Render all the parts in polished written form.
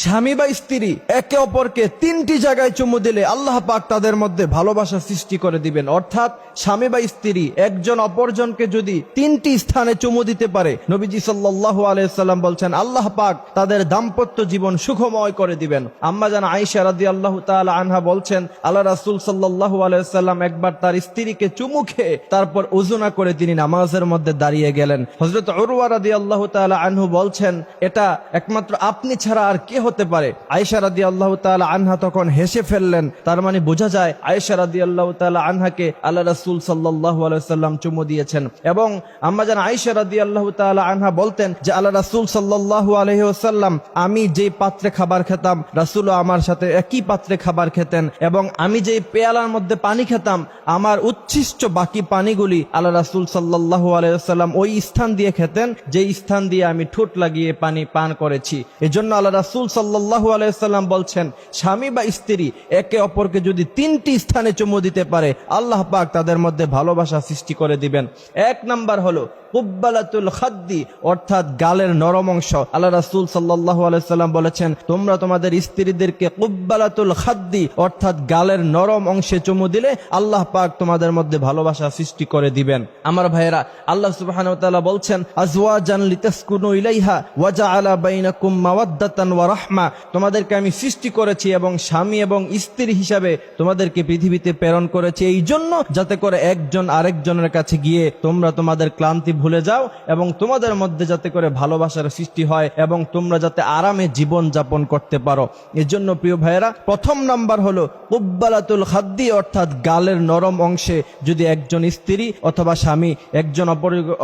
স্বামী বা স্ত্রী একে অপরকে তিনটি জায়গায় চুমু দিলে আল্লাহ পাক তাদের মধ্যে ভালোবাসা সৃষ্টি করে দিবেন। অর্থাৎ স্বামী বা স্ত্রী একজন অপরজনকে যদি তিনটি স্থানে চুমু দিতে পারে, নবীজি সাল্লাল্লাহু আলাইহি সাল্লাম বলছেন আল্লাহ পাক তাদের দাম্পত্য জীবন সুখময় করে দিবেন। আম্মা জান আয়েশা রাদিয়াল্লাহু তাআলা আনহা বলছেন আল্লাহ রাসূল সাল্লাল্লাহু আলাইহি সাল্লাম একবার তার স্ত্রীকে চুমু খেয়ে তারপর ওযু না করে তিনি নামাজের মধ্যে দাঁড়িয়ে গেলেন। হযরত উরওয়া রাদিয়াল্লাহু তাআলা আনহু বলছেন এটা একমাত্র আপনি ছাড়া আর কে হতে পারে। আয়েশা রাদিয়াল্লাহু তাআলা আনহা তখন হেসে ফেললেন। তার মানে বোঝা যায় আয়েশা রাদিয়াল্লাহু তাআলা আনহাকে আল্লাহ রাসূল সাল্লাল্লাহু আলাইহি সাল্লাম চুমু দিয়েছেন। এবং আম্মা জান আয়েশা রাদিয়াল্লাহু তাআলা আনহা বলতেন যে আল্লাহ রাসূল সাল্লাল্লাহু আলাইহি ওয়াসাল্লাম আমি যেই পাত্রে খাবার খেতাম রাসূলও আমার সাথে একই পাত্রে খাবার খেতেন, এবং আমি যেই পেয়ালার মধ্যে পানি খেতাম আমার উচ্ছিষ্ট বাকি পানিগুলি আল্লাহ রাসূল সাল্লাল্লাহু আলাইহি ওয়াসাল্লাম ওই স্থান দিয়ে খেতেন যেই স্থান দিয়ে আমি ঠোঁট লাগিয়ে পানি পান করেছি। এজন্য আল্লাহ রাসূল সাল্লাল্লাহু আলাইহি ওয়াসাল্লাম বলছেন স্বামী বা স্ত্রী একে অপরকে যদি তিনটি স্থানে চুমু দিতে পারে আল্লাহ পাক তাদের মধ্যে ভালোবাসা সৃষ্টি করে দিবেন। এক নাম্বার হলো কুব্বালাতুল খাদ্দি, অর্থাৎ গালের নরম অংশ। আল্লাহ রাসূল সাল্লাল্লাহু আলাইহি সাল্লাম বলেছেন তোমরা তোমাদের স্ত্রীদেরকে কুব্বালাতুল খাদ্দি অর্থাৎ গালের নরম অংশে চুমু দিলে আল্লাহ পাক তোমাদের মধ্যে ভালোবাসা সৃষ্টি করে দিবেন। আমার ভাইয়েরা, আল্লাহ সুবহানাহু ওয়া তাআলা বলছেন আজওয়াজান লিতাসকুনু ইলাইহা ওয়া জাআলা বাইনাকুম মাওয়াদ্দাতান ওয়া রাহমা, তোমাদেরকে আমি সৃষ্টি করেছি এবং স্বামী এবং স্ত্রী হিসাবে তোমাদেরকে পৃথিবীতে প্রেরণ করেছি এই জন্য যাতে করে একজন আরেকজনের কাছে গিয়ে তোমরা তোমাদের ক্লান্তি ভুলে যাও এবং তোমাদের মধ্যে যাতে করে ভালোবাসার সৃষ্টি হয় এবং তোমরা যাতে আরামে জীবন যাপন করতে পারো। এজন্য প্রিয় ভাইয়েরা, প্রথম নাম্বার হলো কুব্বালাতুল খাদ্দি অর্থাৎ গালের নরম অংশে যদি একজন স্ত্রী অথবা স্বামী একজন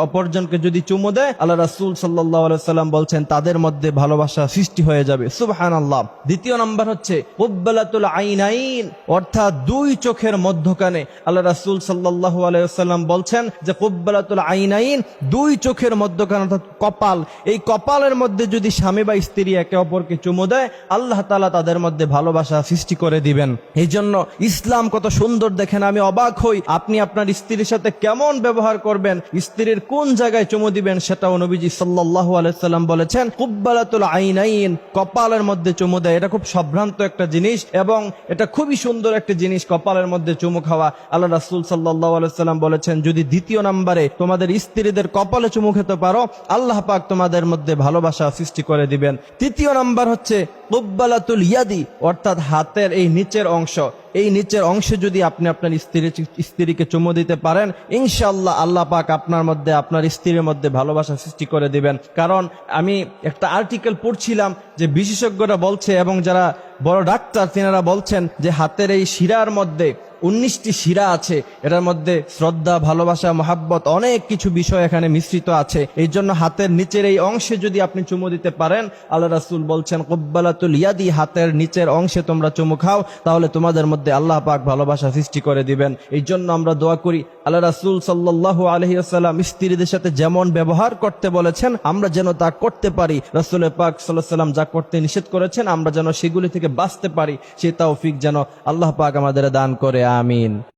অপরজনকে যদি চুমু দেয় আল্লাহ রাসূল সাল্লাল্লাহু আলাইহি সাল্লাম বলছেন তাদের মধ্যে ভালোবাসা সৃষ্টি হয়ে যাবে। সুবহানাল্লাহ। দ্বিতীয় নাম্বার হচ্ছে কুব্বালাতুল আইনাইন অর্থাৎ দুই চোখের মধ্যখানে আল্লাহ রাসূল সাল্লাল্লাহু আলাইহি সাল্লাম বলছেন যে কুব্বালাতুল আইনাইন দুই চোখের মধ্যখানে অর্থাৎ কপাল, এই কপালের মধ্যে যদি স্বামী বা স্ত্রী একে অপরকে চুমু দেয় আল্লাহ তাআলা তাদের মধ্যে ভালোবাসা সৃষ্টি করে দিবেন। এই জন্য ইসলাম কত সুন্দর দেখেন, আমি অবাক হই আপনি আপনার স্ত্রীর সাথে কেমন ব্যবহার করবেন, স্ত্রীর কোন জায়গায় চুমু দিবেন সেটাও নবীজি সাল্লাল্লাহু আলাইহি সাল্লাম বলেছেন কুব্বালাতুল আইনাইন কপালের মধ্যে চুমু দেয়। এটা খুব সম্ভ্রান্ত একটা জিনিস এবং এটা খুবই সুন্দর একটা জিনিস কপালের মধ্যে চুমু খাওয়া। আল্লাহ রাসূল সাল্লাল্লাহু আলাইহি সাল্লাম বলেছেন যদি দ্বিতীয় নম্বরে তোমাদের স্ত্রীদের কপালে চুমু খেতে পারো আল্লাহ পাক তোমাদের মধ্যে ভালোবাসা সৃষ্টি করে দিবেন। তৃতীয় নাম্বার হচ্ছে কুব্বালাতুল ইয়াদি অর্থাৎ হাতের এই নিচের অংশ, এই নিচের অংশে যদি আপনি আপনার স্ত্রীকে চুমু দিতে পারেন ইনশাআল্লাহ আল্লাহ পাক আপনার মধ্যে আপনার স্ত্রীর মধ্যে ভালোবাসা সৃষ্টি করে দিবেন। কারণ আমি একটা আর্টিকেল পড়ছিলাম যে বিশেষজ্ঞরা বলছে এবং যারা বড় ডাক্তার তিনারা বলছেন যে হাতের এই শিরার মধ্যে 19টি শিরা আছে, এটার মধ্যে শ্রদ্ধা, ভালোবাসা, মহাব্বত অনেক কিছু বিষয় এখানে মিশ্রিত আছে। এই জন্য হাতের নিচের এই অংশে যদি আপনি চুমু দিতে পারেন আল্লাহ রাসূল বলছেন কুব্বালাতুল ইয়াদি হাতের নিচের অংশে তোমরা চুমু খাও তাহলে তোমাদের মধ্যে আল্লাহ পাক ভালোবাসা সৃষ্টি করে দিবেন। এই জন্য আমরা দোয়া করি আল্লাহ রাসূল সাল্লাল্লাহু আলাইহি ওয়াসাল্লাম স্ত্রীদের সাথে যেমন ব্যবহার করতে বলেছেন আমরা যেন তা করতে পারি, রাসূল পাক সাল্লাল্লাহু আলাইহি ওয়াসাল্লাম যা করতে নিষেধ করেছেন আমরা যেন সেগুলি থেকে বাঁচতে পারি, সে তৌফিক যেন আল্লাহ পাক আমাদের দান করে। আমিন।